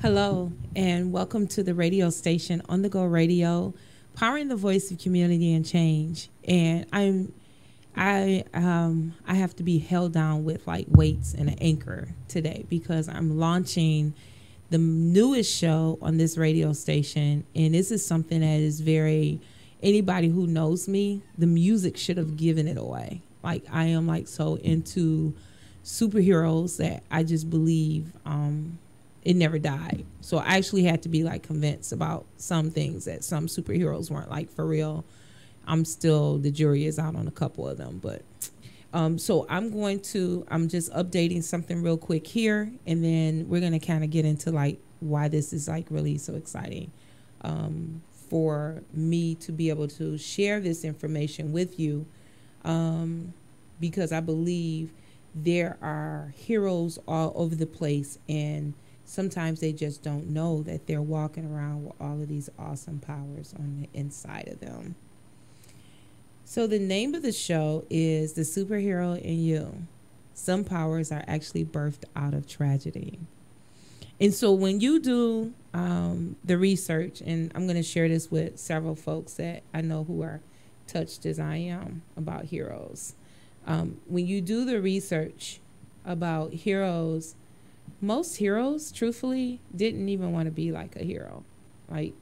Hello, and welcome to the radio station on the Go Radio, powering the voice of community and change. And I have to be held down with like weights and an anchor today because I'm launching the newest show on this radio station, and this is something that is very anybody who knows me, the music should have given it away. Like I am like so into superheroes that I just believe it never died. So I actually had to be like convinced about some things that some superheroes weren't like for real. I'm still, the jury is out on a couple of them, but so I'm just updating something real quick here, and then we're going to kind of get into like why this is like really so exciting for me to be able to share this information with you, because I believe there are heroes all over the place, and sometimes they just don't know that they're walking around with all of these awesome powers on the inside of them. So the name of the show is The Superhero in You. Some powers are actually birthed out of tragedy. And so when you do the research, and I'm going to share this with several folks that I know who are touched as I am about heroes. When you do the research about heroes, most heroes, truthfully, didn't even want to be like a hero. Like,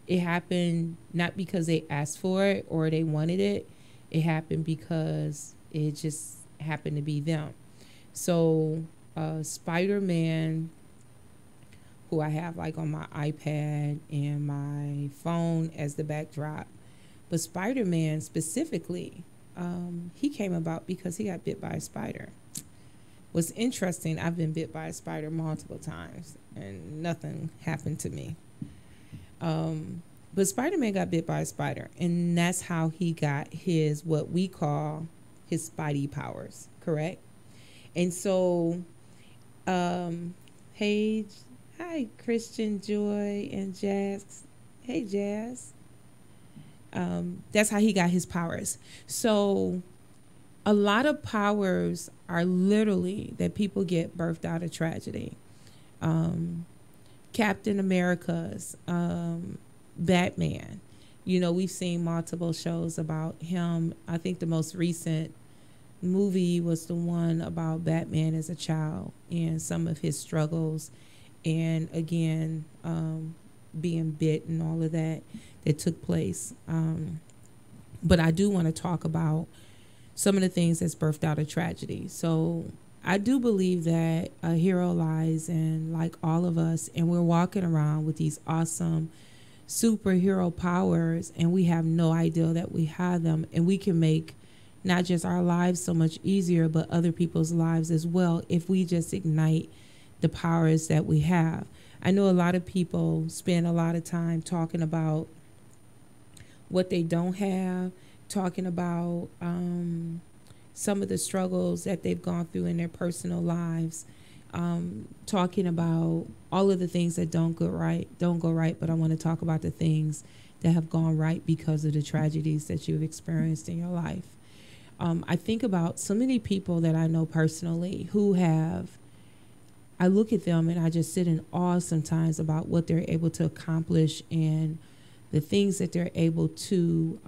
it happened not because they asked for it or they wanted it. It happened because it just happened to be them. So Spider-Man, who I have like on my iPad and my phone as the backdrop, but Spider-Man specifically, he came about because he got bit by a spider. What's interesting, I've been bit by a spider multiple times and nothing happened to me. But Spider-Man got bit by a spider, and that's how he got his, what we call his Spidey powers, correct? And so, hey, hi, Christian, Joy, and Jazz. Hey, Jazz. That's how he got his powers. So a lot of powers are literally that people get birthed out of tragedy. Captain America's, Batman. You know, we've seen multiple shows about him. I think the most recent movie was the one about Batman as a child and some of his struggles. And again, being bit and all of that took place. But I do want to talk about some of the things that's birthed out of tragedy. So I do believe that a hero lies in like all of us, and we're walking around with these awesome superhero powers, and we have no idea that we have them, and we can make not just our lives so much easier, but other people's lives as well if we just ignite the powers that we have. I know a lot of people spend a lot of time talking about what they don't have, talking about some of the struggles that they've gone through in their personal lives, talking about all of the things that don't go right, but I want to talk about the things that have gone right because of the tragedies that you've experienced in your life. I think about so many people that I know personally who have, I look at them and I just sit in awe sometimes about what they're able to accomplish and the things that they're able to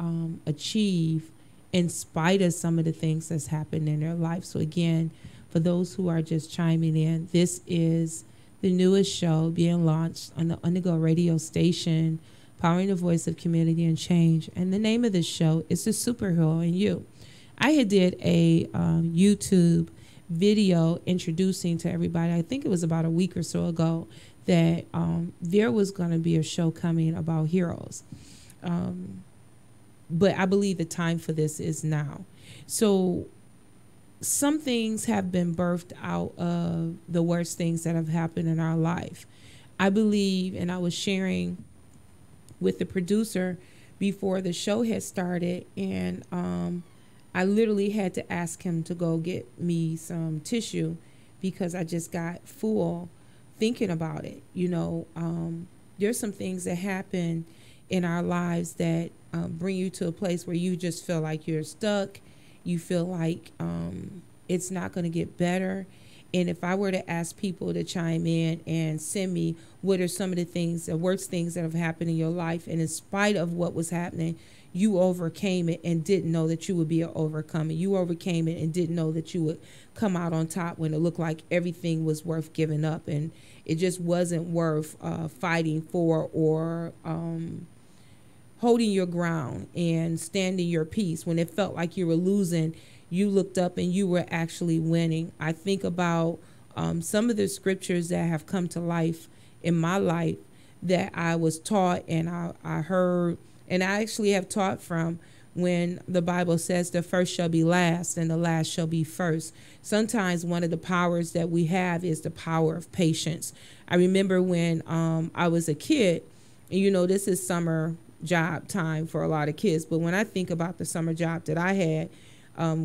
achieve in spite of some of the things that's happened in their life. So again, for those who are just chiming in, this is the newest show being launched on the Go Radio station, powering the voice of community and change. And the name of this show is The Superhero in You. I had did a YouTube video introducing to everybody, I think it was about a week or so ago, that there was going to be a show coming about heroes. But I believe the time for this is now. So some things have been birthed out of the worst things that have happened in our life. I believe, and I was sharing with the producer before the show had started, and I literally had to ask him to go get me some tissue because I just got full thinking about it. You know, there's some things that happen in our lives that bring you to a place where you just feel like you're stuck. You feel like it's not going to get better. And if I were to ask people to chime in and send me what are some of the things, the worst things that have happened in your life, and in spite of what was happening, you overcame it and didn't know that you would be an overcomer. You overcame it and didn't know that you would come out on top when it looked like everything was worth giving up and it just wasn't worth fighting for or holding your ground and standing your peace. When it felt like you were losing, you looked up and you were actually winning. I think about some of the scriptures that have come to life in my life that I was taught and I heard, and I actually have taught from when the Bible says the first shall be last and the last shall be first. Sometimes one of the powers that we have is the power of patience. I remember when I was a kid, and you know, this is summer job time for a lot of kids, but when I think about the summer job that I had,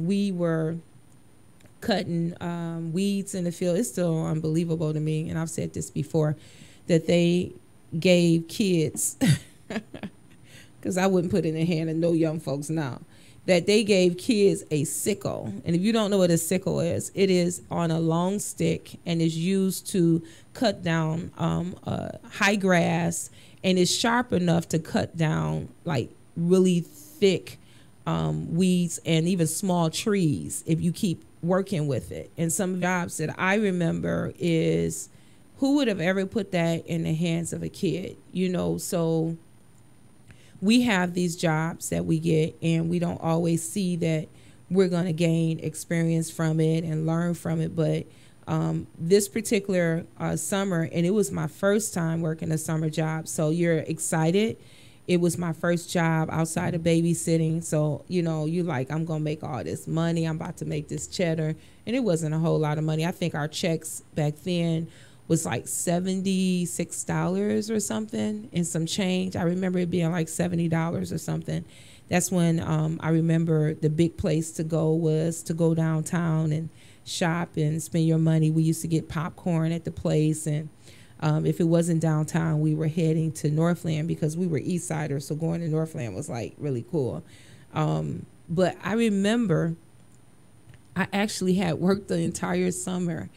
we were cutting weeds in the field. It's still unbelievable to me, and I've said this before, that they gave kids, because I wouldn't put it in the hand of no young folks now, that they gave kids a sickle. And if you don't know what a sickle is, it is on a long stick and is used to cut down high grass, and is sharp enough to cut down like really thick weeds and even small trees if you keep working with it. And some jobs that I remember is, who would have ever put that in the hands of a kid? You know, so we have these jobs that we get and we don't always see that we're going to gain experience from it and learn from it. But this particular summer, and it was my first time working a summer job, so you're excited. It was my first job outside of babysitting. So, you know, you like, I'm going to make all this money. I'm about to make this cheddar. And it wasn't a whole lot of money. I think our checks back then was like $76 or something and some change. I remember it being like $70 or something. That's when I remember the big place to go was to go downtown and shop and spend your money. We used to get popcorn at the place, and if it wasn't downtown, we were heading to Northland because we were East Siders, so going to Northland was like really cool. But I remember I actually had worked the entire summer,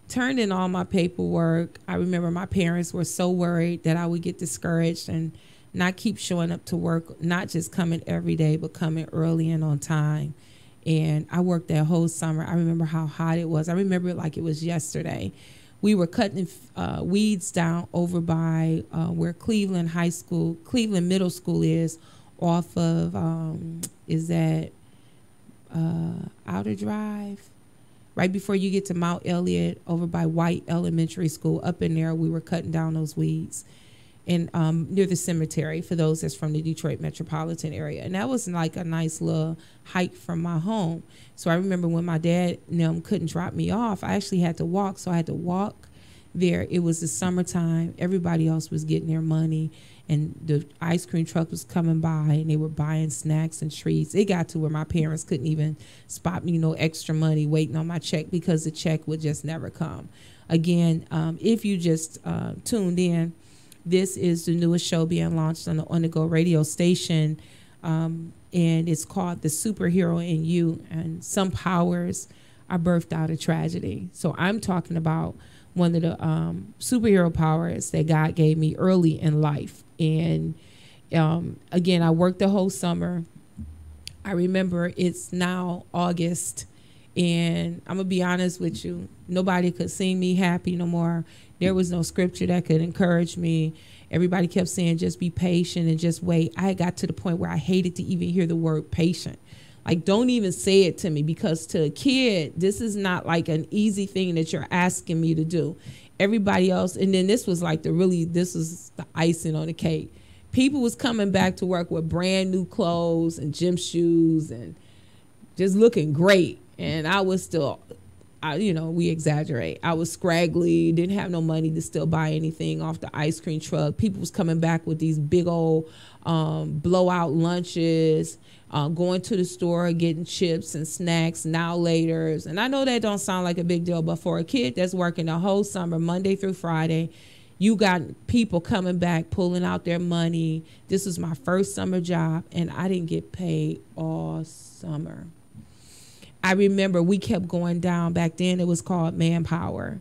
turned in all my paperwork. I remember my parents were so worried that I would get discouraged and not keep showing up to work, not just coming every day, but coming early and on time. And I worked that whole summer. I remember how hot it was. I remember it like it was yesterday. We were cutting weeds down over by where Cleveland Middle School is, off of, is that Outer Drive? Right before you get to Mount Elliott, over by White Elementary School. Up in there, we were cutting down those weeds. And near the cemetery, for those that's from the Detroit metropolitan area. And that was like a nice little hike from my home. So I remember when my dad couldn't drop me off, I actually had to walk. So I had to walk there. It was the summertime. Everybody else was getting their money. And the ice cream truck was coming by, and they were buying snacks and treats. It got to where my parents couldn't even spot me no extra money waiting on my check, because the check would just never come. Again, if you just tuned in, this is the newest show being launched on the Go Radio station, and it's called The Superhero in You. And some powers are birthed out of tragedy. So I'm talking about one of the superhero powers that God gave me early in life. And again, I worked the whole summer. I remember it's now August, and I'm going to be honest with you, nobody could see me happy no more. There was no scripture that could encourage me. Everybody kept saying, just be patient and just wait. I got to the point where I hated to even hear the word patient. Like, don't even say it to me, because to a kid, this is not like an easy thing that you're asking me to do. Everybody else, and then this was like this was the icing on the cake. People was coming back to work with brand new clothes and gym shoes and just looking great. And I was still, we exaggerate. I was scraggly, didn't have no money to still buy anything off the ice cream truck. People was coming back with these big old blowout lunches, going to the store, getting chips and snacks, now laters. And I know that don't sound like a big deal, but for a kid that's working the whole summer, Monday through Friday, you got people coming back, pulling out their money. This was my first summer job, and I didn't get paid all summer. I remember we kept going down. Back then it was called Manpower.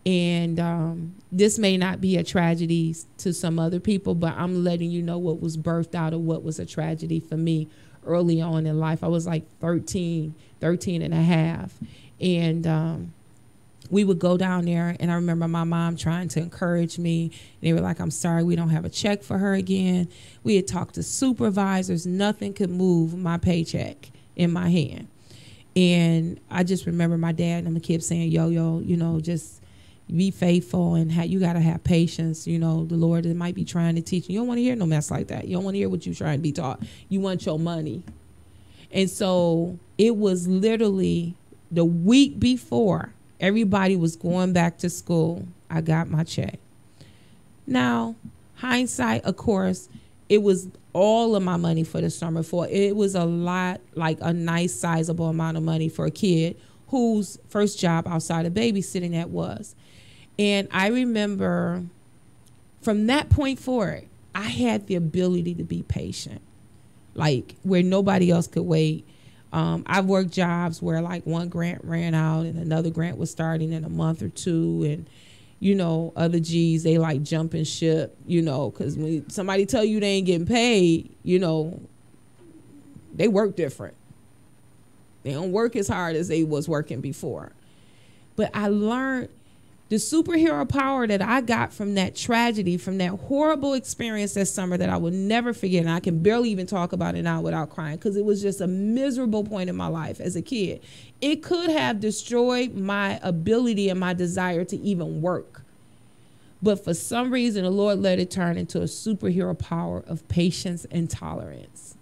And this may not be a tragedy to some other people, but I'm letting you know what was birthed out of what was a tragedy for me early on in life. I was like 13 and a half. And we would go down there, and I remember my mom trying to encourage me. They were like, I'm sorry, we don't have a check for her again. We had talked to supervisors. Nothing could move my paycheck in my hand. And I just remember my dad and the kids saying, yo, you know, just be faithful, and you got to have patience. You know, the Lord might be trying to teach you. You don't want to hear no mess like that. You don't want to hear what you're trying to be taught. You want your money. And so it was literally the week before everybody was going back to school, I got my check. Now, hindsight, of course, it was all of my money for the summer. It was a lot, like a nice sizable amount of money for a kid whose first job outside of babysitting that was. And I remember from that point forward, I had the ability to be patient, like where nobody else could wait. I've worked jobs where like one grant ran out and another grant was starting in a month or two. And, you know, other G's, they like jumping ship, you know, because when somebody tell you they ain't getting paid, you know, they work different. They don't work as hard as they was working before. But I learned the superhero power that I got from that tragedy, from that horrible experience that summer that I will never forget. And I can barely even talk about it now without crying, because it was just a miserable point in my life as a kid. It could have destroyed my ability and my desire to even work. But for some reason, the Lord let it turn into a superhero power of patience and tolerance.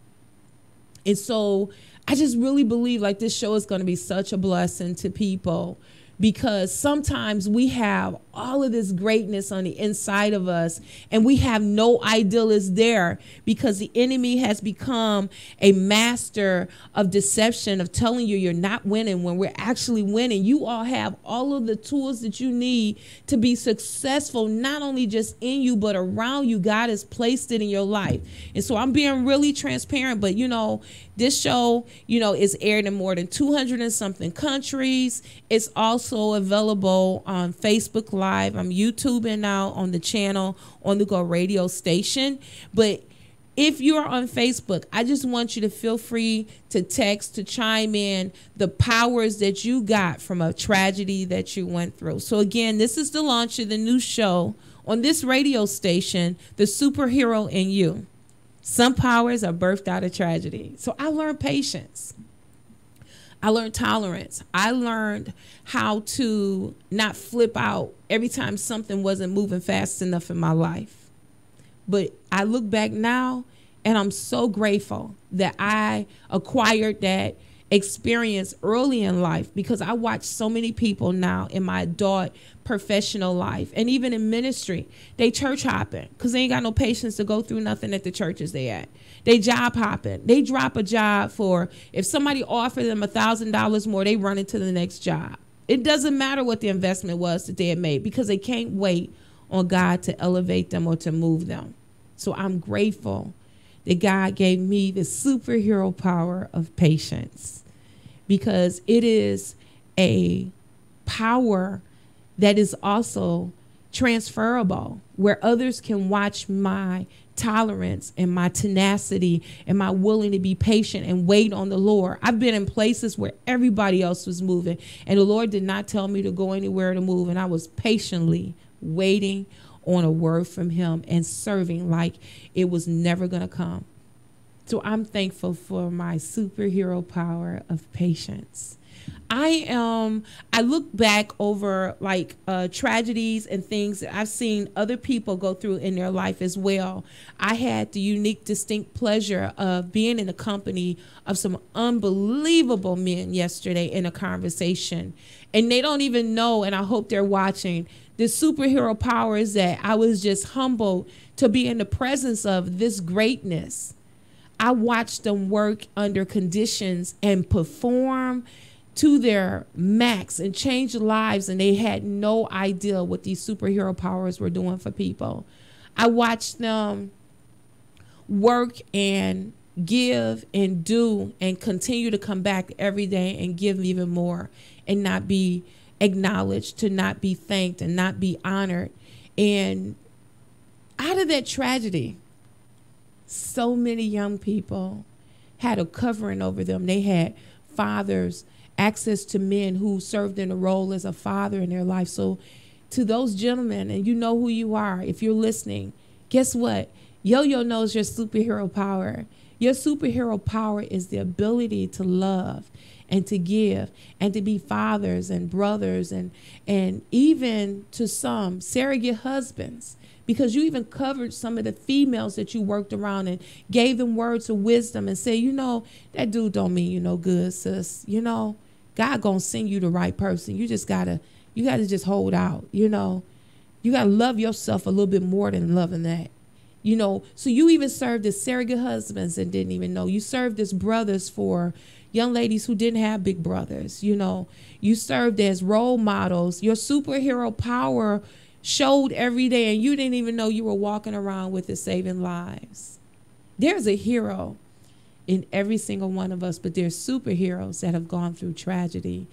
And so I just really believe like this show is going to be such a blessing to people, because sometimes we have all of this greatness on the inside of us and we have no idea it's there, because the enemy has become a master of deception, of telling you you're not winning when we're actually winning. You all have all of the tools that you need to be successful, not only just in you, but around you. God has placed it in your life. And so I'm being really transparent, but you know, this show, you know, is aired in more than 200 and something countries. It's also available on Facebook Live. I'm YouTubing now on the channel on the Go Radio station. But if you're on Facebook, I just want you to feel free to text, to chime in the powers that you got from a tragedy that you went through. So again, this is the launch of the new show on this radio station, The Superhero in You. Some powers are birthed out of tragedy. So I learned patience. I learned tolerance. I learned how to not flip out every time something wasn't moving fast enough in my life. But I look back now and I'm so grateful that I acquired that experience early in life, because I watch so many people now in my adult professional life and even in ministry, they church hopping because they ain't got no patience to go through nothing at the churches they at. They job hopping. They drop a job for, if somebody offered them $1,000 more, they run into the next job. It doesn't matter what the investment was that they had made, because they can't wait on God to elevate them or to move them. So I'm grateful that God gave me the superhero power of patience, because it is a power that is also transferable, where others can watch my tolerance and my tenacity and my willing to be patient and wait on the Lord. I've been in places where everybody else was moving and the Lord did not tell me to go anywhere to move, and I was patiently waiting on a word from him and serving like it was never going to come. So I'm thankful for my superhero power of patience. I look back over like tragedies and things that I've seen other people go through in their life as well. I had the unique, distinct pleasure of being in the company of some unbelievable men yesterday in a conversation, and they don't even know, and I hope they're watching, the superhero power is that I was just humbled to be in the presence of this greatness. I watched them work under conditions and perform to their max and change lives, and they had no idea what these superhero powers were doing for people. I watched them work and give and do and continue to come back every day and give even more and not be acknowledged, to not be thanked and not be honored. And out of that tragedy, so many young people had a covering over them. They had fathers, access to men who served in a role as a father in their life. So to those gentlemen, and you know who you are, if you're listening, guess what? Yo-Yo knows your superhero power. Your superhero power is the ability to love and to give and to be fathers and brothers and even to some surrogate husbands, because you even covered some of the females that you worked around and gave them words of wisdom and say, you know, that dude don't mean you no good, sis. You know, God gonna send you the right person. You gotta just hold out. You know, you gotta love yourself a little bit more than loving that. You know, so you even served as surrogate husbands and didn't even know. You served as brothers for young ladies who didn't have big brothers. You know, you served as role models. Your superhero power showed every day, and you didn't even know you were walking around with it, saving lives. There's a hero in every single one of us, but there's superheroes that have gone through tragedy,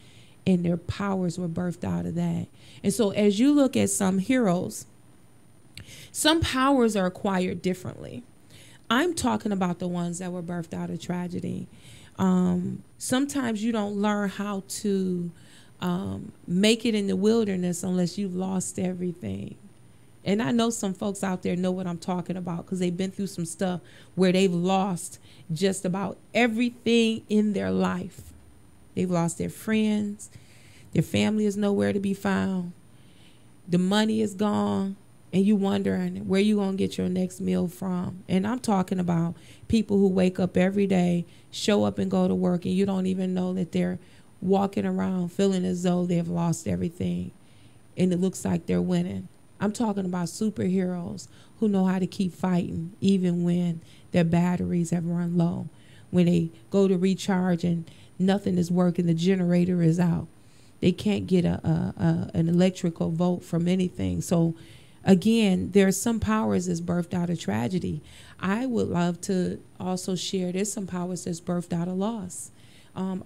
and their powers were birthed out of that. And so as you look at some heroes, some powers are acquired differently. I'm talking about the ones that were birthed out of tragedy. Sometimes you don't learn how to make it in the wilderness unless you've lost everything. And I know some folks out there know what I'm talking about because they've been through some stuff where they've lost just about everything in their life. They've lost their friends. Their family is nowhere to be found. The money is gone. And you wondering where you going to get your next meal from. And I'm talking about people who wake up every day, show up and go to work, and you don't even know that they're walking around feeling as though they've lost everything. And it looks like they're winning. I'm talking about superheroes who know how to keep fighting even when their batteries have run low. When they go to recharge and nothing is working, the generator is out. They can't get an electrical volt from anything. So again, there are some powers that's birthed out of tragedy. I would love to also share, there's some powers that's birthed out of loss. I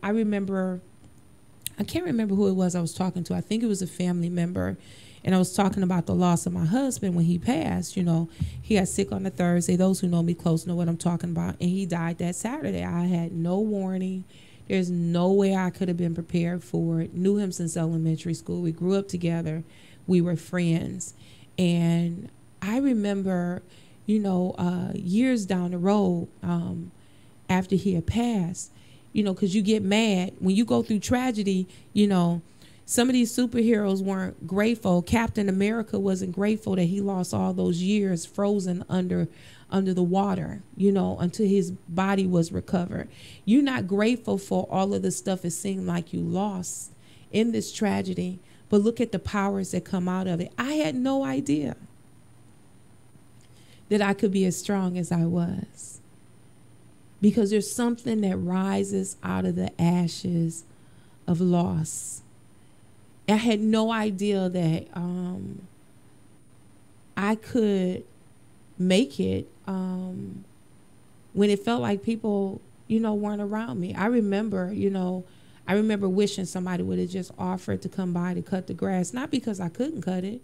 can't remember who it was I was talking to. I think it was a family member. And I was talking about the loss of my husband when he passed. You know, he got sick on a Thursday. Those who know me close know what I'm talking about. And he died that Saturday. I had no warning. There's no way I could have been prepared for it. Knew him since elementary school. We grew up together. We were friends. And I remember, you know, years down the road, after he had passed, you know, because you get mad when you go through tragedy. You know, some of these superheroes weren't grateful. Captain America wasn't grateful that he lost all those years frozen under the water, you know, until his body was recovered. You're not grateful for all of the stuff it seemed like you lost in this tragedy. But look at the powers that come out of it. I had no idea that I could be as strong as I was, because there's something that rises out of the ashes of loss. I had no idea that I could make it when it felt like people, you know, weren't around me. I remember wishing somebody would have just offered to come by to cut the grass, not because I couldn't cut it,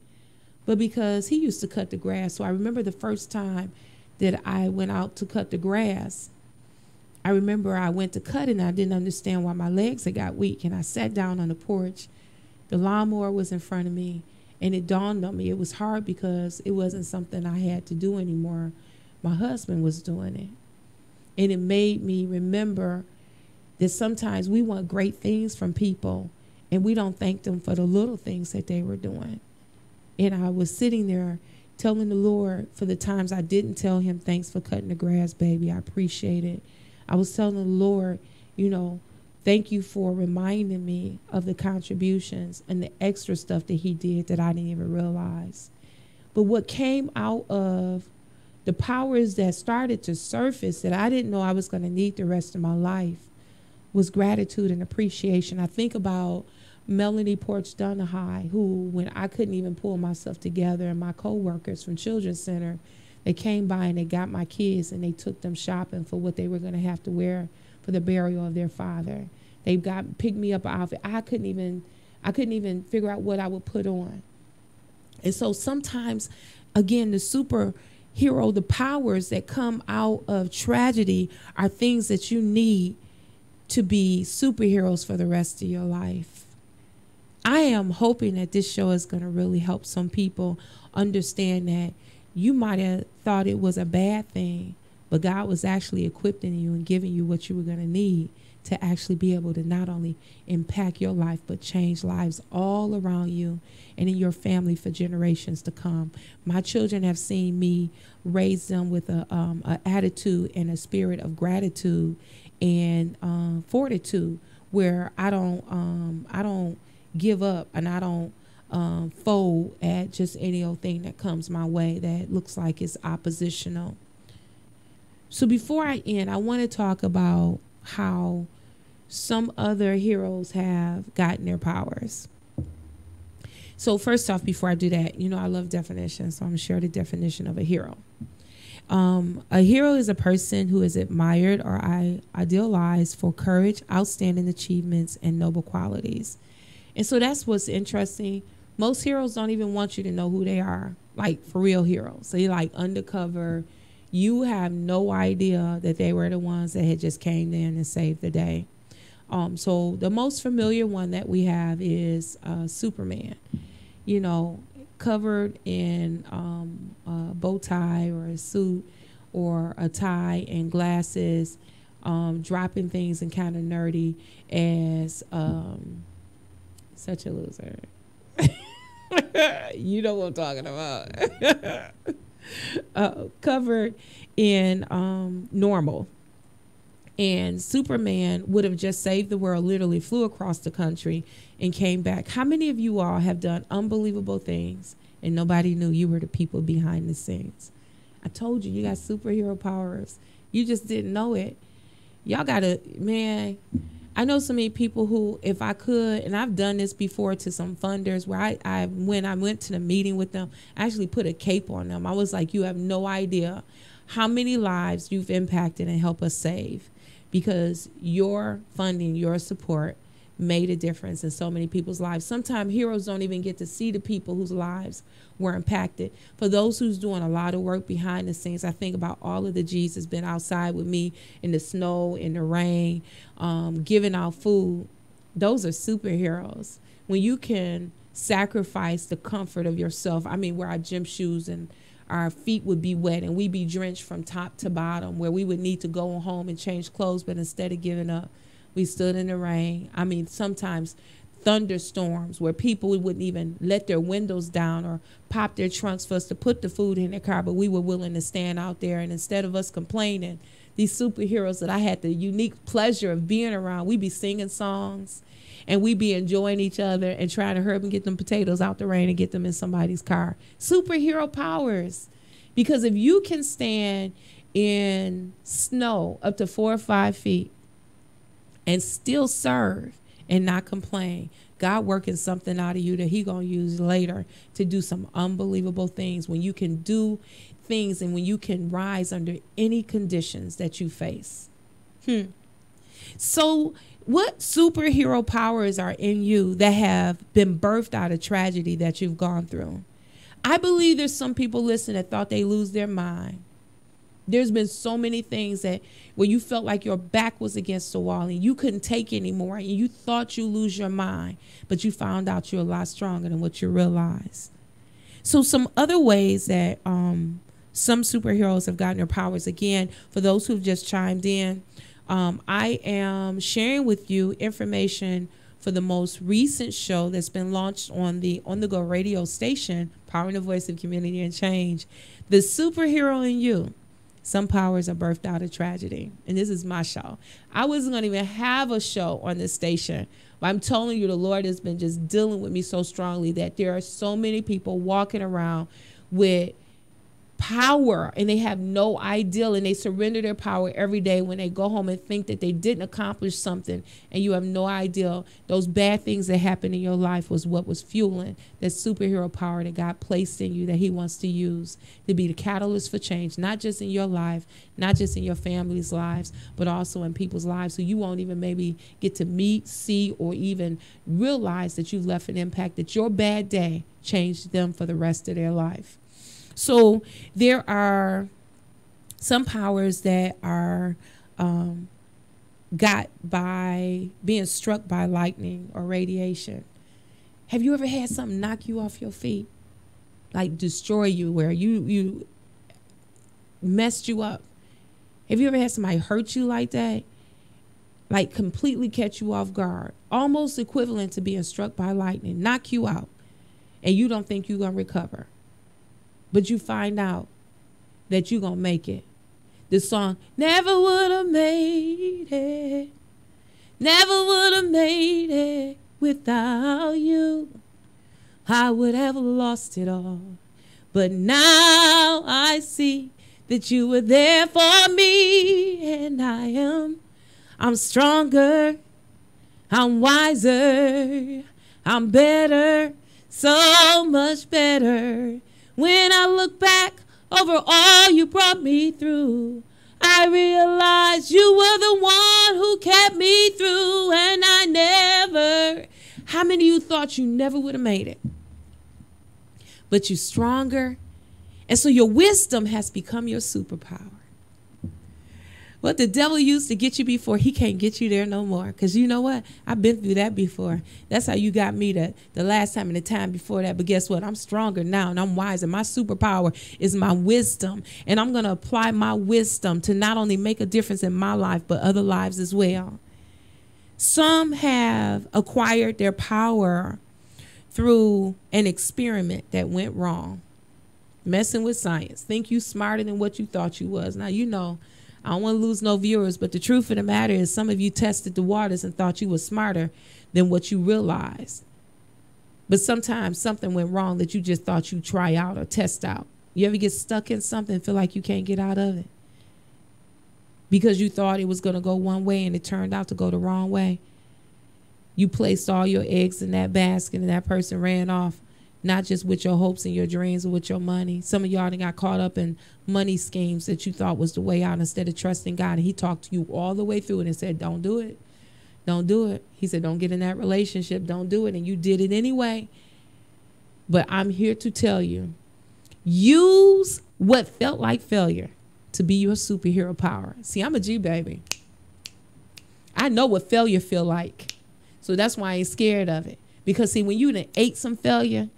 but because he used to cut the grass. So I remember the first time that I went out to cut the grass. I remember I went to cut it and I didn't understand why my legs had got weak. And I sat down on the porch. The lawnmower was in front of me, and it dawned on me it was hard because it wasn't something I had to do anymore. My husband was doing it. And it made me remember that sometimes we want great things from people and we don't thank them for the little things that they were doing. And I was sitting there telling the Lord for the times I didn't tell him, thanks for cutting the grass, baby. I appreciate it. I was telling the Lord, you know, thank you for reminding me of the contributions and the extra stuff that he did that I didn't even realize. But what came out of the powers that started to surface that I didn't know I was going to need the rest of my life was gratitude and appreciation. I think about Melanie Porch Dunahai, who, when I couldn't even pull myself together, and my coworkers from Children's Center, They came by and they got my kids and they took them shopping for what they were going to have to wear for the burial of their father. They picked me up an outfit. I couldn't even figure out what I would put on. And so sometimes, again, the superhero, the powers that come out of tragedy are things that you need to be superheroes for the rest of your life. I am hoping that this show is going to really help some people understand that you might have thought it was a bad thing, but God was actually equipping you and giving you what you were going to need to actually be able to not only impact your life, but change lives all around you and in your family for generations to come. My children have seen me raise them with a attitude and a spirit of gratitude and fortitude, where I don't give up and I don't fold at just any old thing that comes my way that looks like it's oppositional. So before I end, I want to talk about how some other heroes have gotten their powers. So first off, before I do that, I love definitions, so I'm going to share the definition of a hero. A hero is a person who is admired or idealized for courage, outstanding achievements, and noble qualities. And so that's what's interesting. Most heroes don't even want you to know who they are, like for real heroes. They like undercover. You have no idea that they were the ones that had just came in and saved the day. So the most familiar one that we have is Superman, covered in a bow tie or a suit or a tie and glasses, dropping things and kind of nerdy as such a loser. You know what I'm talking about. Covered in normal. And Superman would have just saved the world, literally flew across the country and came back. How many of you all have done unbelievable things and nobody knew you were the people behind the scenes? I told you, you got superhero powers. You just didn't know it. Y'all gotta, man, I know so many people who, if I could, and I've done this before to some funders where when I went to the meeting with them, I actually put a cape on them. I was like, you have no idea how many lives you've impacted and helped us save, because your funding, your support made a difference in so many people's lives. Sometimes heroes don't even get to see the people whose lives were impacted. For those who's doing a lot of work behind the scenes, I think about all of the G's that's been outside with me in the snow, in the rain, giving out food. Those are superheroes. When you can sacrifice the comfort of yourself, wear our gym shoes and our feet would be wet and we'd be drenched from top to bottom, where we would need to go home and change clothes, but instead of giving up, we stood in the rain. Sometimes thunderstorms where people wouldn't even let their windows down or pop their trunks for us to put the food in their car, but we were willing to stand out there. And instead of us complaining, these superheroes that I had the unique pleasure of being around, we'd be singing songs and we'd be enjoying each other and trying to hurry up and get them potatoes out the rain and get them in somebody's car. Superhero powers. Because if you can stand in snow up to 4 or 5 feet and still serve and not complain, God working something out of you that he going to use later to do some unbelievable things. When you can do things and when you can rise under any conditions that you face. So what superhero powers are in you that have been birthed out of tragedy that you've gone through? I believe there's some people listening that thought they lose their mind. There's been so many things that where you felt like your back was against the wall and you couldn't take anymore and you thought you lose your mind, but you found out you're a lot stronger than what you realized. So some other ways that some superheroes have gotten their powers, again, for those who've just chimed in, I am sharing with you information for the most recent show that's been launched on the Go radio station, Powering the Voice of Community and Change. The Superhero in You. Some powers are birthed out of tragedy. And this is my show. I wasn't going to even have a show on this station. But I'm telling you, the Lord has been just dealing with me so strongly that there are so many people walking around with power and they have no ideal, and they surrender their power every day when they go home and think that they didn't accomplish something, and you have no idea those bad things that happened in your life was what was fueling that superhero power that God placed in you, that he wants to use to be the catalyst for change, not just in your life, not just in your family's lives, but also in people's lives who you won't even maybe get to meet, see, or even realize that you've left an impact, that your bad day changed them for the rest of their life. So there are some powers that are got by being struck by lightning or radiation. Have you ever had something knock you off your feet? Like destroy you, where you messed you up? Have you ever had somebody hurt you like that? Like completely catch you off guard? Almost equivalent to being struck by lightning, knock you out, and you don't think you're going to recover. But you find out that you're going to make it. The song, never would have made it. Never would have made it without you. I would have lost it all. But now I see that you were there for me. And I'm stronger. I'm wiser. I'm better. So much better. When I look back over all you brought me through, I realize you were the one who kept me through, and I never. How many of you thought you never would have made it? But you're stronger, and so your wisdom has become your superpower. What the devil used to get you before, he can't get you there no more. Because you know what? I've been through that before. That's how you got me the last time and the time before that. But guess what? I'm stronger now and I'm wiser. My superpower is my wisdom. And I'm going to apply my wisdom to not only make a difference in my life, but other lives as well. Some have acquired their power through an experiment that went wrong. Messing with science. Think you smarter than what you thought you was. Now, you know, I don't want to lose no viewers, but the truth of the matter is some of you tested the waters and thought you were smarter than what you realized. But sometimes something went wrong that you just thought you'd try out or test out. You ever get stuck in something and feel like you can't get out of it? Because you thought it was going to go one way and it turned out to go the wrong way. You placed all your eggs in that basket and that person ran off. Not just with your hopes and your dreams or with your money. Some of y'all done got caught up in money schemes that you thought was the way out instead of trusting God. And he talked to you all the way through it and said, don't do it. Don't do it. He said, don't get in that relationship. Don't do it. And you did it anyway. But I'm here to tell you, use what felt like failure to be your superhero power. See, I'm a G, baby. I know what failure feel like. So that's why I ain't scared of it. Because, see, when you done ate some failure,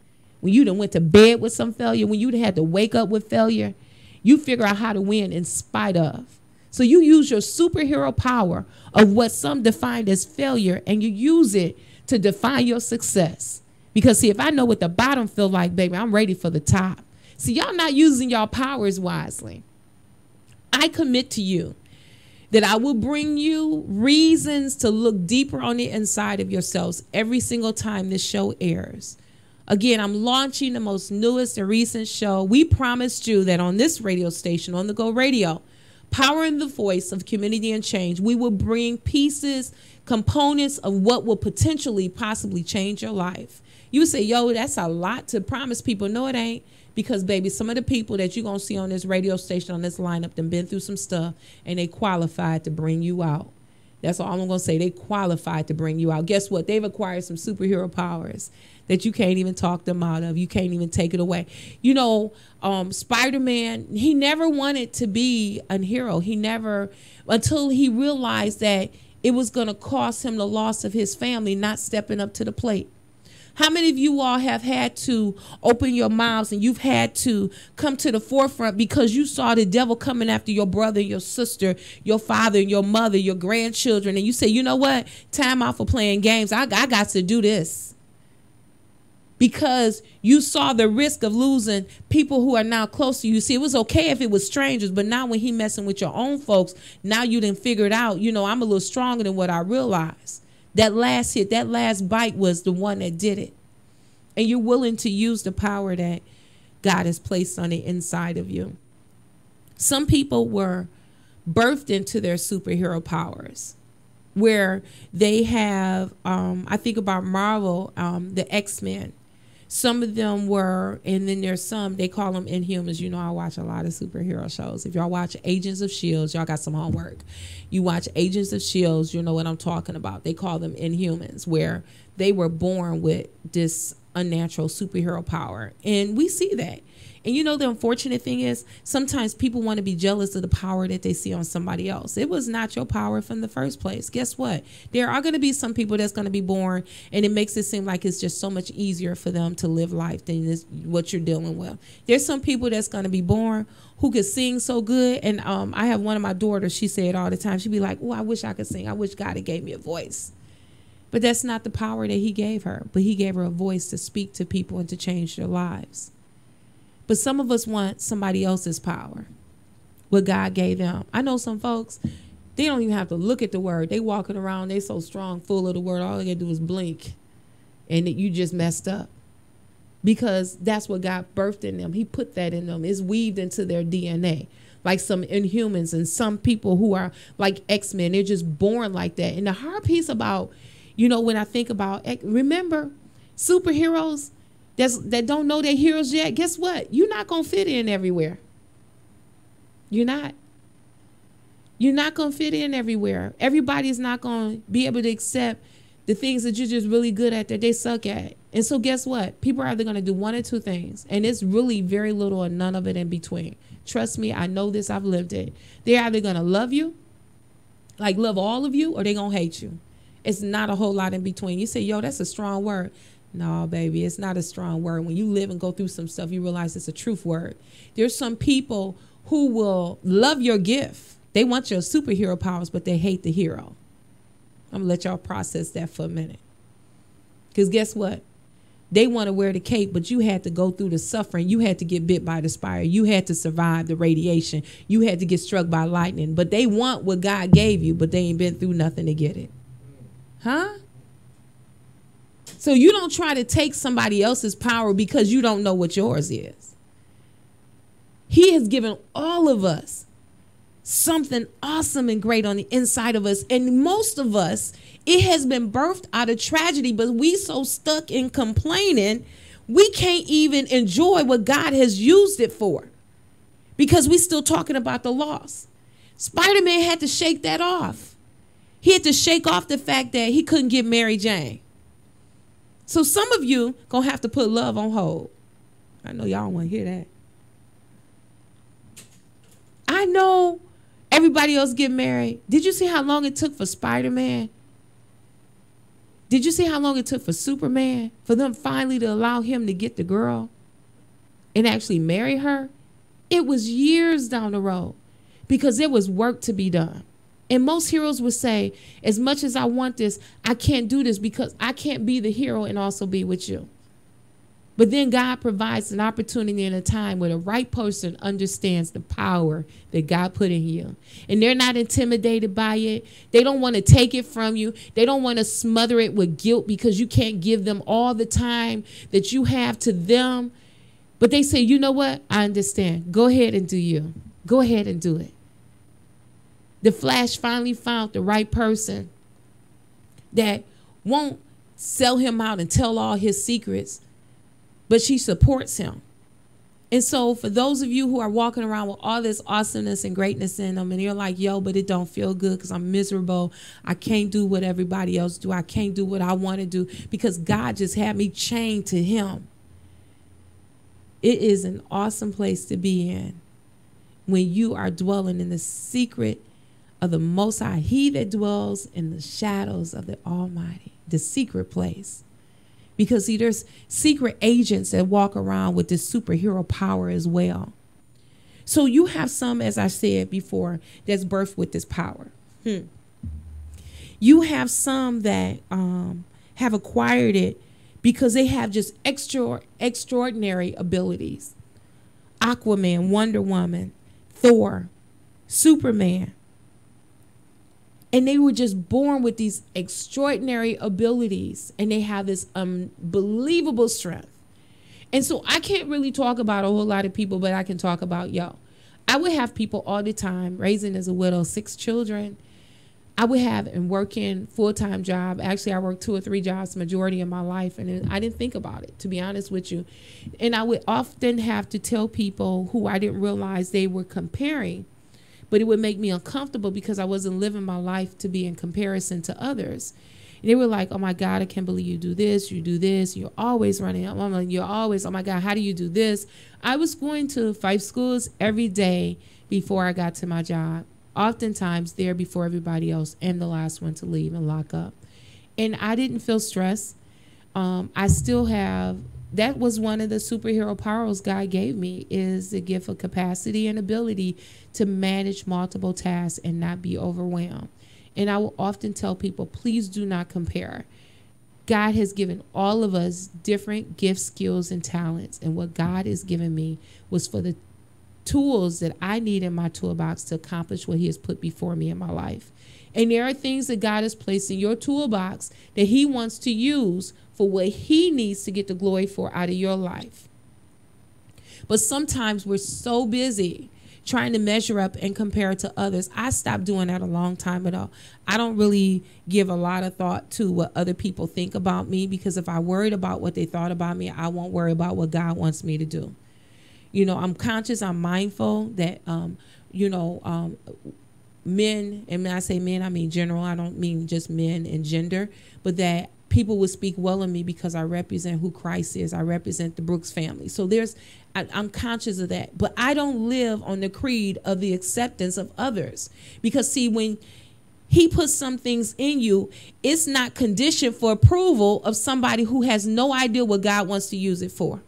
when you done went to bed with some failure, when you done had to wake up with failure, you figure out how to win in spite of. So you use your superhero power of what some defined as failure, and you use it to define your success. Because, see, if I know what the bottom feel like, baby, I'm ready for the top. See, y'all not using y'all powers wisely. I commit to you that I will bring you reasons to look deeper on the inside of yourselves every single time this show airs. Again, I'm launching the most newest and recent show. We promised you that on this radio station, on the Go Radio, powering the voice of community and change, we will bring pieces, components of what will potentially, possibly change your life. You say, yo, that's a lot to promise people. No, it ain't. Because, baby, some of the people that you're going to see on this radio station, on this lineup, they've been through some stuff, and they qualified to bring you out. That's all I'm going to say. They qualified to bring you out. Guess what? They've acquired some superhero powers that you can't even talk them out of. You can't even take it away. You know, Spider-Man, he never wanted to be a hero. He never, until he realized that it was going to cost him the loss of his family not stepping up to the plate. How many of you all have had to open your mouths and you've had to come to the forefront because you saw the devil coming after your brother, your sister, your father, your mother, your grandchildren, and you say, you know what? Time out for playing games. I got to do this. Because you saw the risk of losing people who are now close to you. See, it was okay if it was strangers, but now when he messing with your own folks, now you done figured out, you know, I'm a little stronger than what I realized. That last hit, that last bite was the one that did it. And you're willing to use the power that God has placed on the inside of you. Some people were birthed into their superhero powers, where they have, I think about Marvel, the X-Men. Some of them were, and then there's some, they call them Inhumans. You know, I watch a lot of superhero shows. If y'all watch Agents of S.H.I.E.L.D., y'all got some homework. You watch Agents of S.H.I.E.L.D., you know what I'm talking about. They call them Inhumans, where they were born with this unnatural superhero power. And we see that. And you know, the unfortunate thing is sometimes people want to be jealous of the power that they see on somebody else. It was not your power from the first place. Guess what? There are going to be some people that's going to be born, and it makes it seem like it's just so much easier for them to live life than this, what you're dealing with. There's some people that's going to be born who could sing so good. And I have one of my daughters, she said all the time, she'd be like, oh, I wish I could sing. I wish God had gave me a voice. But that's not the power that he gave her. But he gave her a voice to speak to people and to change their lives. But some of us want somebody else's power, what God gave them. I know some folks, they don't even have to look at the word. They walking around, they so strong, full of the word. All they gotta do is blink, and you just messed up. Because that's what God birthed in them. He put that in them. It's weaved into their DNA. Like some Inhumans and some people who are like X-Men, they're just born like that. And the hard piece about, you know, when I think about, remember, superheroes, that don't know they're heroes yet, guess what? You're not going to fit in everywhere. You're not. You're not going to fit in everywhere. Everybody's not going to be able to accept the things that you're just really good at that they suck at. And so guess what? People are either going to do one or two things. And it's really very little or none of it in between. Trust me, I know this. I've lived it. They're either going to love you, like love all of you, or they're going to hate you. It's not a whole lot in between. You say, yo, that's a strong word. No, baby, it's not a strong word. When you live and go through some stuff, you realize it's a truth word. There's some people who will love your gift. They want your superhero powers, but they hate the hero. I'm going to let y'all process that for a minute. Because guess what? They want to wear the cape, but you had to go through the suffering. You had to get bit by the spider. You had to survive the radiation. You had to get struck by lightning. But they want what God gave you, but they ain't been through nothing to get it. Huh? So you don't try to take somebody else's power because you don't know what yours is. He has given all of us something awesome and great on the inside of us. And most of us, it has been birthed out of tragedy, but we so stuck in complaining, we can't even enjoy what God has used it for because we still talking about the loss. Spider-Man had to shake that off. He had to shake off the fact that he couldn't get Mary Jane. So some of you going to have to put love on hold. I know y'all want to hear that. I know everybody else get married. Did you see how long it took for Spider-Man? Did you see how long it took for Superman? For them finally to allow him to get the girl and actually marry her? It was years down the road because there was work to be done. And most heroes would say, as much as I want this, I can't do this because I can't be the hero and also be with you. But then God provides an opportunity in a time where the right person understands the power that God put in you. And they're not intimidated by it. They don't want to take it from you. They don't want to smother it with guilt because you can't give them all the time that you have to them. But they say, you know what? I understand. Go ahead and do you. Go ahead and do it. The Flash finally found the right person that won't sell him out and tell all his secrets, but she supports him. And so for those of you who are walking around with all this awesomeness and greatness in them, and you're like, yo, but it don't feel good because I'm miserable. I can't do what everybody else do. I can't do what I want to do because God just had me chained to him. It is an awesome place to be in when you are dwelling in the secret of the Most High, he that dwells in the shadows of the Almighty, the secret place. Because see, there's secret agents that walk around with this superhero power as well. So you have some, as I said before, that's birthed with this power. You have some that have acquired it because they have just extraordinary abilities. Aquaman, Wonder Woman, Thor, Superman. And they were just born with these extraordinary abilities, and they have this unbelievable strength. And so I can't really talk about a whole lot of people, but I can talk about yo. I would have people all the time raising as a widow 6 children. I would have and working full-time job. Actually, I worked 2 or 3 jobs the majority of my life, and I didn't think about it, to be honest with you. And I would often have to tell people who I didn't realize they were comparing, but it would make me uncomfortable because I wasn't living my life to be in comparison to others. And they were like, oh my God, I can't believe you do this, you're always running. I'm like, you're always, oh my God, how do you do this? I was going to 5 schools every day before I got to my job. Oftentimes there before everybody else, and the last one to leave and lock up. And I didn't feel stressed. I still have, that was one of the superhero powers God gave me, is the gift of capacity and ability to manage multiple tasks and not be overwhelmed. And I will often tell people, please do not compare. God has given all of us different gifts, skills, and talents. And what God has given me was for the tools that I need in my toolbox to accomplish what he has put before me in my life. And there are things that God has placed in your toolbox that he wants to use for what he needs to get the glory for out of your life. But sometimes we're so busy trying to measure up and compare to others. I stopped doing that a long time ago. I don't really give a lot of thought to what other people think about me, because if I worried about what they thought about me, I won't worry about what God wants me to do. You know, I'm conscious, I'm mindful that, men, and when I say men, I mean general, I don't mean just men and gender, but that people would speak well of me because I represent who Christ is. I represent the Brooks family. So I'm conscious of that, but I don't live on the creed of the acceptance of others, because see, when he puts some things in you, it's not conditioned for approval of somebody who has no idea what God wants to use it for.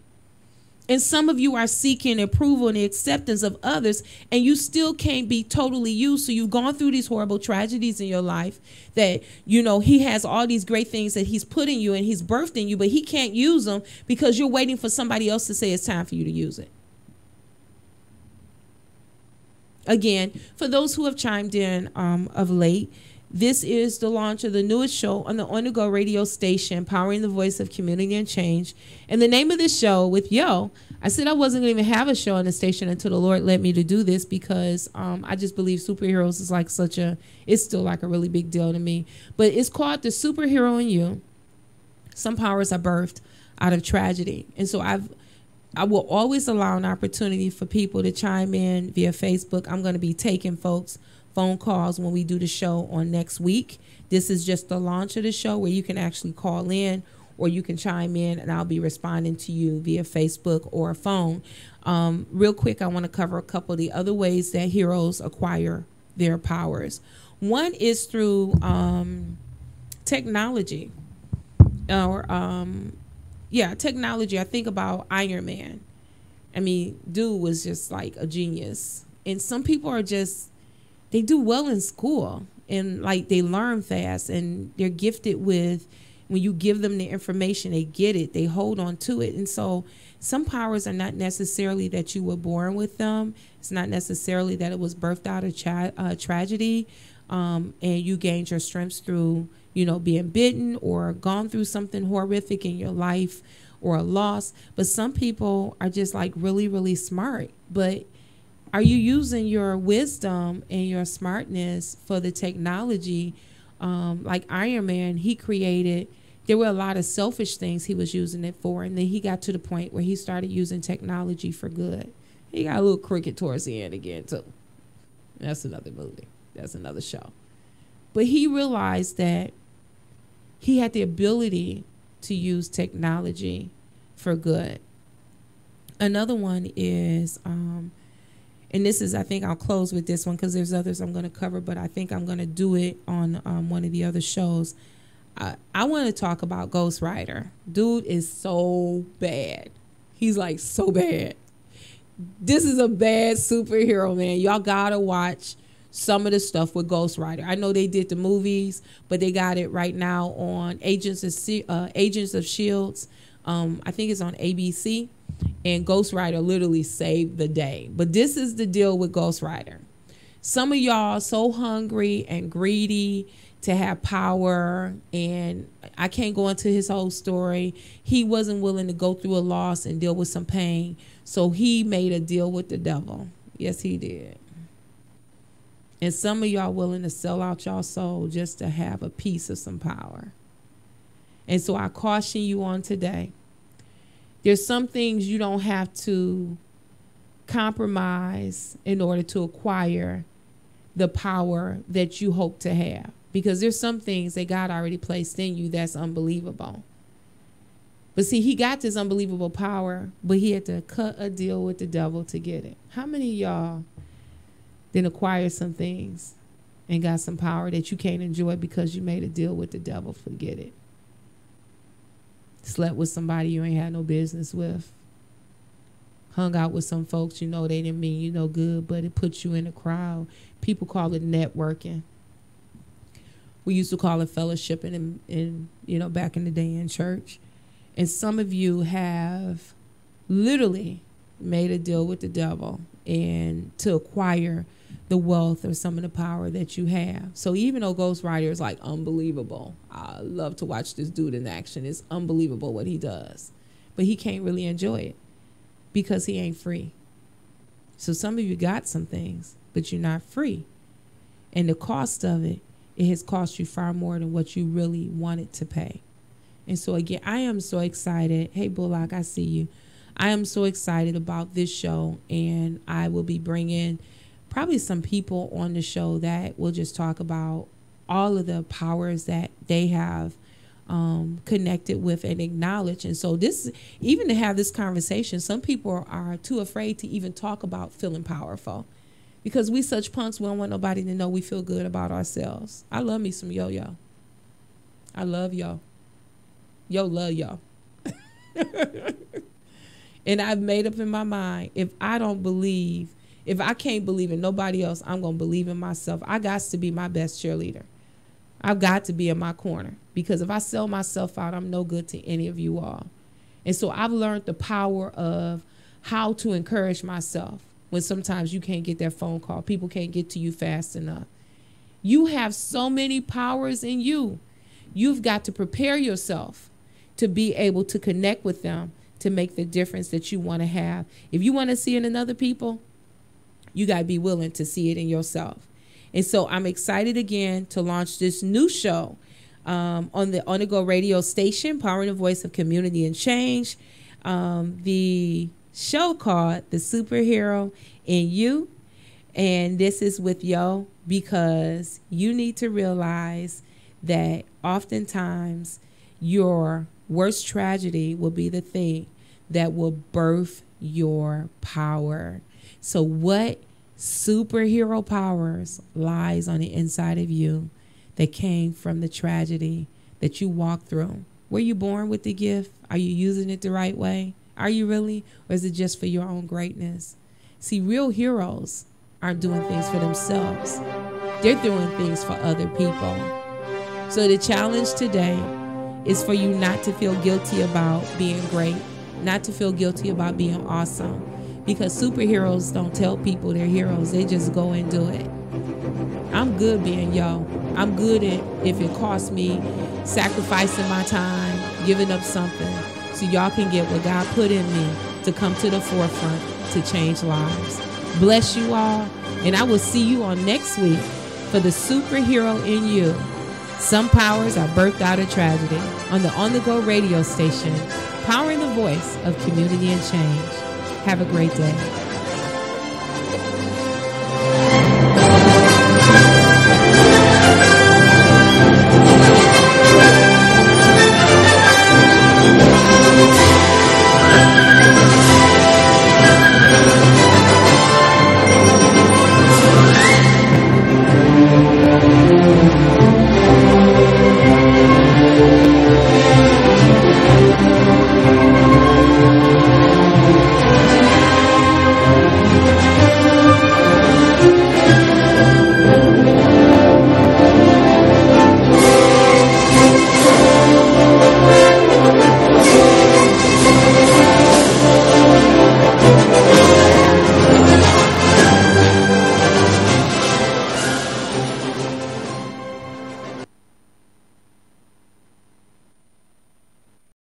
And some of you are seeking approval and the acceptance of others, and you still can't be totally you. So you've gone through these horrible tragedies in your life that, you know, he has all these great things that he's put in you and he's birthed in you, but he can't use them because you're waiting for somebody else to say it's time for you to use it. Again, for those who have chimed in of late, this is the launch of the newest show on the Go Radio station, powering the voice of community and change. And the name of this show with Yo, I said I wasn't going to even have a show on the station until the Lord led me to do this, because I just believe superheroes is like it's still like a really big deal to me. But it's called The Superhero in You. Some powers are birthed out of tragedy. And so I will always allow an opportunity for people to chime in via Facebook. I'm going to be taking folks' phone calls when we do the show on next week. This is just the launch of the show where you can actually call in or you can chime in, and I'll be responding to you via Facebook or phone. Real quick, I want to cover a couple of the other ways that heroes acquire their powers. One is through technology. Technology. I think about Iron Man. I mean, dude was just like a genius. And some people are just, they do well in school and like they learn fast and they're gifted with, when you give them the information, they get it, they hold on to it. And so some powers are not necessarily that you were born with them. It's not necessarily that it was birthed out of tragedy and you gained your strengths through, being bitten or gone through something horrific in your life or a loss. But some people are just like really, really smart. But are you using your wisdom and your smartness for the technology? Like Iron Man, there were a lot of selfish things he was using it for. And then he got to the point where he started using technology for good. He got a little crooked towards the end again, too. That's another movie. That's another show. But he realized that he had the ability to use technology for good. Another one is, and this is, I think I'll close with this one because there's others I'm going to cover, but I think I'm going to do it on one of the other shows. I want to talk about Ghost Rider. Dude is so bad. He's like so bad. This is a bad superhero, man. Y'all got to watch some of the stuff with Ghost Rider. I know they did the movies, but they got it right now on Agents of Shields. I think it's on ABC. And Ghost Rider literally saved the day. But this is the deal with Ghost Rider. Some of y'all are so hungry and greedy to have power, and I can't go into his whole story. He wasn't willing to go through a loss and deal with some pain, so he made a deal with the devil. Yes, he did. And some of y'all willing to sell out y'all soul just to have a piece of some power. And so I caution you on today. There's some things you don't have to compromise in order to acquire the power that you hope to have. Because there's some things that God already placed in you that's unbelievable. But see, he got this unbelievable power, but he had to cut a deal with the devil to get it. How many of y'all then acquire some things and got some power that you can't enjoy because you made a deal with the devil? Forget it. Slept with somebody you ain't had no business with. Hung out with some folks you know they didn't mean you no good, but it put you in a crowd. People call it networking. We used to call it fellowshipping in back in the day in church. And some of you have literally made a deal with the devil and to acquire the wealth or some of the power that you have. So even though Ghost Rider is like unbelievable, I love to watch this dude in action. It's unbelievable what he does. But he can't really enjoy it because he ain't free. So some of you got some things, but you're not free. And the cost of it has cost you far more than what you really wanted to pay. And so again, I am so excited. Hey, Bullock, I see you. I am so excited about this show, and I will be bringing probably some people on the show that will just talk about all of the powers that they have connected with and acknowledge. And so this, even to have this conversation, some people are too afraid to even talk about feeling powerful because we such punks. We don't want nobody to know we feel good about ourselves. I love me some yo-yo. I love yo. Yo, love y'all. And I've made up in my mind, if I can't believe in nobody else, I'm going to believe in myself. I got to be my best cheerleader. I've got to be in my corner, because if I sell myself out, I'm no good to any of you all. And so I've learned the power of how to encourage myself when sometimes you can't get that phone call. People can't get to you fast enough. You have so many powers in you. You've got to prepare yourself to be able to connect with them to make the difference that you want to have. If you want to see it in other people, you got to be willing to see it in yourself. And so I'm excited again to launch this new show on the Go Radio station, powering the voice of community and change. The show called The Superhero in You. And this is with Yo, because you need to realize that oftentimes your worst tragedy will be the thing that will birth your power. So what superhero powers lies on the inside of you that came from the tragedy that you walked through? Were you born with the gift? Are you using it the right way? Are you really? Or is it just for your own greatness? See, real heroes aren't doing things for themselves. They're doing things for other people. So the challenge today is for you not to feel guilty about being great, not to feel guilty about being awesome, because superheroes don't tell people they're heroes. They just go and do it. I'm good being yo. I'm good at, if it costs me sacrificing my time, giving up something, so y'all can get what God put in me to come to the forefront to change lives. Bless you all, and I will see you on next week for The Superhero in You. Some powers are birthed out of tragedy on the Go Radio station, powering the voice of community and change. Have a great day.